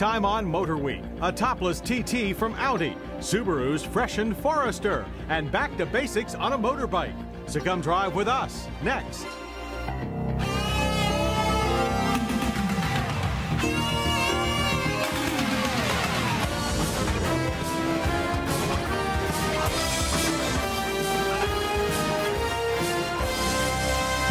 time on Motorweek, a topless TT from Audi, Subaru's freshened Forester, and back to basics on a motorbike. So come drive with us next.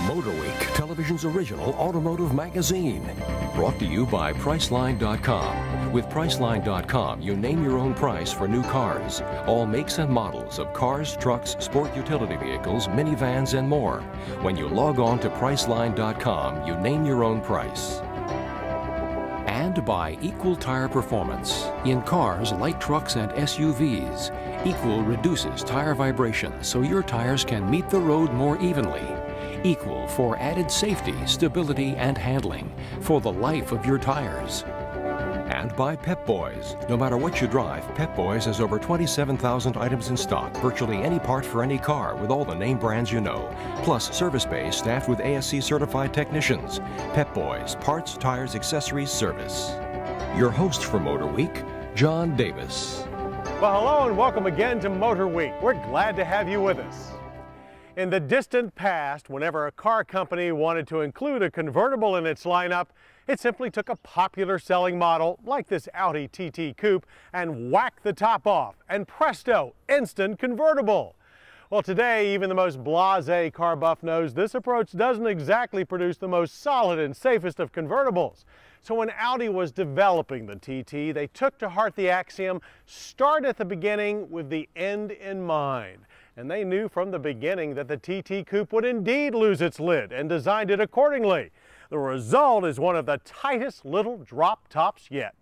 Motorweek, television's original automotive magazine. Brought to you by Priceline.com. With Priceline.com, you name your own price for new cars. All makes and models of cars, trucks, sport utility vehicles, minivans, and more. When you log on to Priceline.com, you name your own price. And by Equal Tire Performance. In cars, light trucks, and SUVs, Equal reduces tire vibration so your tires can meet the road more evenly. Equal for added safety, stability, and handling for the life of your tires. And by Pep Boys. No matter what you drive, Pep Boys has over 27,000 items in stock, virtually any part for any car with all the name brands you know. Plus service bays staffed with ASC certified technicians. Pep Boys, parts, tires, accessories, service. Your host for Motor Week, John Davis. Well, hello and welcome again to Motor Week. We're glad to have you with us. In the distant past, whenever a car company wanted to include a convertible in its lineup, it simply took a popular selling model like this Audi TT Coupe and whacked the top off, and presto, instant convertible. Well, today, even the most blasé car buff knows this approach doesn't exactly produce the most solid and safest of convertibles. So when Audi was developing the TT, they took to heart the axiom, start at the beginning with the end in mind. And they knew from the beginning that the TT Coupe would indeed lose its lid and designed it accordingly. The result is one of the tightest little drop tops yet.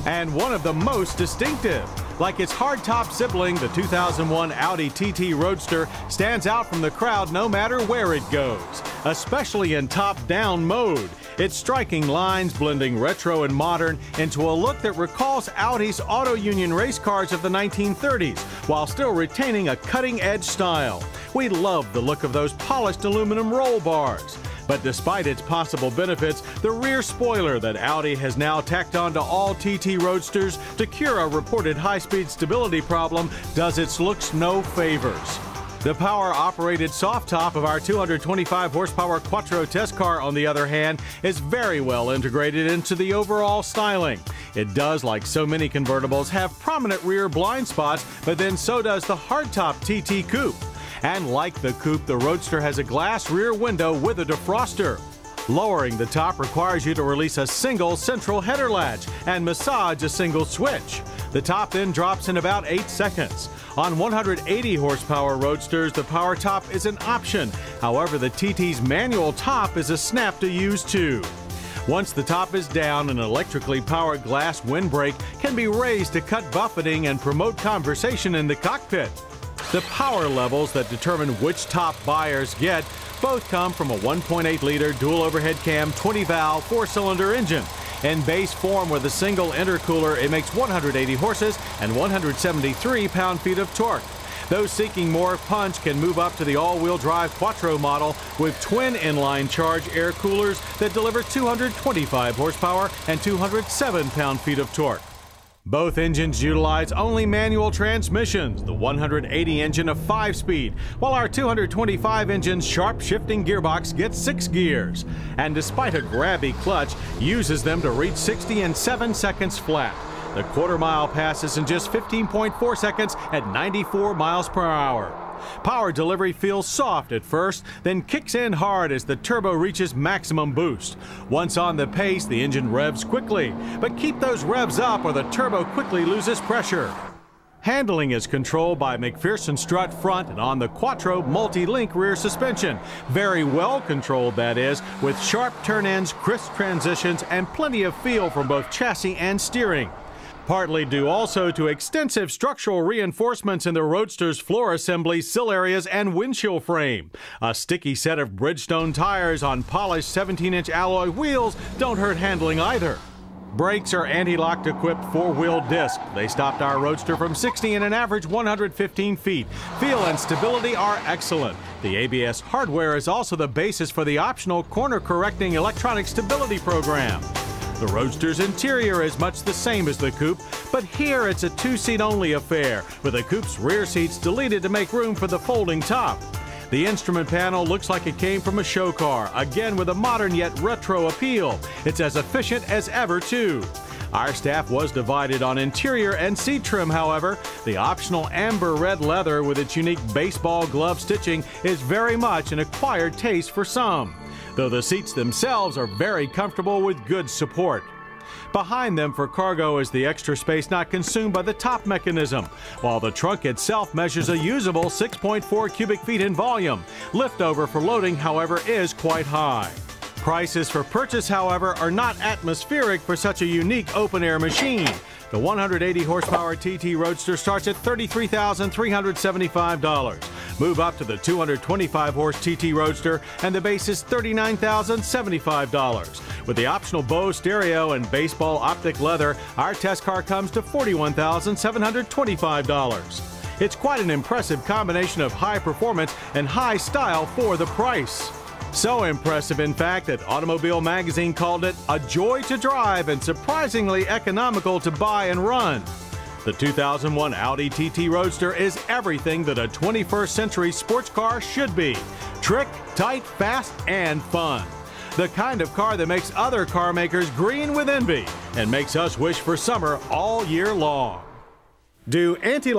And one of the most distinctive. Like its hardtop sibling, the 2001 Audi TT Roadster stands out from the crowd no matter where it goes, especially in top-down mode. Its striking lines blending retro and modern into a look that recalls Audi's Auto Union race cars of the 1930s, while still retaining a cutting-edge style. We love the look of those polished aluminum roll bars. But despite its possible benefits, the rear spoiler that Audi has now tacked onto all TT Roadsters to cure a reported high-speed stability problem does its looks no favors. The power-operated soft top of our 225 horsepower Quattro test car, on the other hand, is very well integrated into the overall styling. It does, like so many convertibles, have prominent rear blind spots, but then so does the hardtop TT Coupe. And like the Coupe, the Roadster has a glass rear window with a defroster. Lowering the top requires you to release a single central header latch and massage a single switch. The top then drops in about 8 seconds. On 180 horsepower Roadsters, the power top is an option. However, the TT's manual top is a snap to use too. Once the top is down, an electrically powered glass windbreak can be raised to cut buffeting and promote conversation in the cockpit. The power levels that determine which top buyers get both come from a 1.8-liter dual overhead cam 20-valve 4-cylinder engine. In base form with a single intercooler, it makes 180 horses and 173 pound-feet of torque. Those seeking more punch can move up to the all-wheel drive Quattro model with twin inline charge air coolers that deliver 225 horsepower and 207 pound-feet of torque. Both engines utilize only manual transmissions, the 180 engine a 5-speed, while our 225 engine's sharp shifting gearbox gets 6 gears, and despite a grabby clutch, uses them to reach 60 in 7 seconds flat. The quarter-mile passes in just 15.4 seconds at 94 miles per hour. Power delivery feels soft at first, then kicks in hard as the turbo reaches maximum boost. Once on the pace, the engine revs quickly, but keep those revs up or the turbo quickly loses pressure. Handling is controlled by McPherson strut front and on the Quattro multi-link rear suspension. Very well controlled, that is, with sharp turn ends, crisp transitions, and plenty of feel from both chassis and steering. Partly due also to extensive structural reinforcements in the Roadster's floor assembly, sill areas, and windshield frame. A sticky set of Bridgestone tires on polished 17-inch alloy wheels don't hurt handling either. Brakes are anti-lock equipped 4-wheel disc. They stopped our Roadster from 60 in an average 115 feet. Feel and stability are excellent. The ABS hardware is also the basis for the optional corner-correcting electronic stability program. The Roadster's interior is much the same as the coupe, but here it's a 2-seat only affair, with the coupe's rear seats deleted to make room for the folding top. The instrument panel looks like it came from a show car, again with a modern yet retro appeal. It's as efficient as ever, too. Our staff was divided on interior and seat trim, however. The optional amber red leather with its unique baseball glove stitching is very much an acquired taste for some, though the seats themselves are very comfortable with good support. Behind them for cargo is the extra space not consumed by the top mechanism, while the trunk itself measures a usable 6.4 cubic feet in volume. Liftover for loading, however, is quite high. Prices for purchase, however, are not atmospheric for such a unique open-air machine. The 180 horsepower TT Roadster starts at $33,375. Move up to the 225 horse TT Roadster and the base is $39,075. With the optional Bose stereo and baseball optic leather, our test car comes to $41,725. It's quite an impressive combination of high performance and high style for the price. So impressive, in fact, that Automobile Magazine called it a joy to drive and surprisingly economical to buy and run. The 2001 Audi TT Roadster is everything that a 21st century sports car should be. Trick, tight, fast, and fun. The kind of car that makes other car makers green with envy and makes us wish for summer all year long. Do anti